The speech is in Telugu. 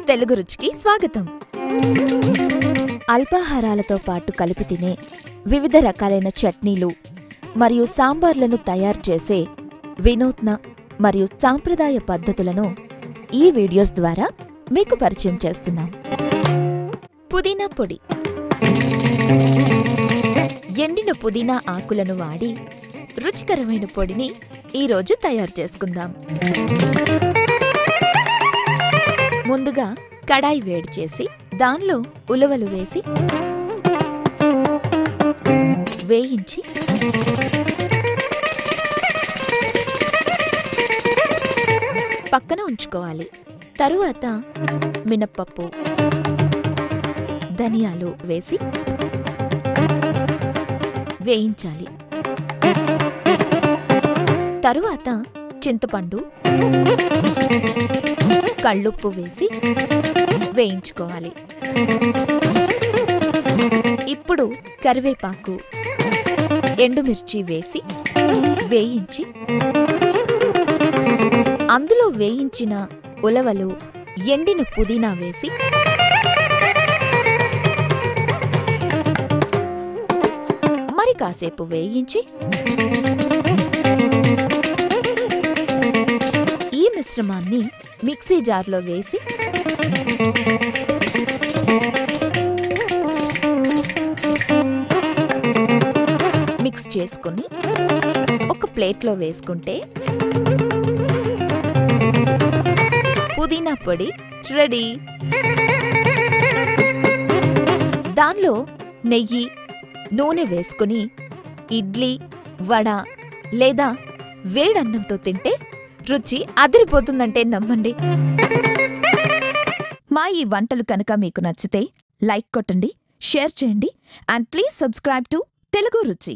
తెలుగు రుచికి స్వాగతం. అల్పాహారాలతో పాటు కలిపి తినే వివిధ రకాలైన చట్నీలు మరియు సాంబార్లను తయారు చేసే వినూత్న మరియు సాంప్రదాయ పద్ధతులను ఈ వీడియోస్ ద్వారా మీకు పరిచయం చేస్తున్నాం. పుదీనా పొడి. ఎండిన పుదీనా ఆకులను వాడి రుచికరమైన పొడిని ఈరోజు తయారు చేసుకుందాం. ముందుగా కడాయి వేడి చేసి దానిలో ఉలవలు వేసి వేయించి పక్కన ఉంచుకోవాలి. తరువాత మినప్పప్పు, ధనియాలు వేసి వేయించాలి. తరువాత చింతపండు, కళ్ళుప్పు వేసి వేయించుకోవాలి. ఇప్పుడు కరివేపాకు, ఎండుమిర్చి వేసి వేయించి అందులో వేయించిన ఉలవలు, ఎండిన పుదీనా వేసి మరి కాసేపు వేయించి ఈ మిశ్రమాన్ని మిక్సీ జార్లో వేసి మిక్స్ చేసుకుని ఒక ప్లేట్లో వేసుకుంటే పుదీనా పొడి రెడీ. దానిలో నెయ్యి, నూనె వేసుకుని ఇడ్లీ, వడ లేదా వేడన్నంతో తింటే రుచి అదిరిపోతుందంటే నమ్మండి. మా ఈ వంటలు కనుక మీకు నచ్చితే లైక్ కొట్టండి, షేర్ చేయండి and please subscribe to Telugu రుచి.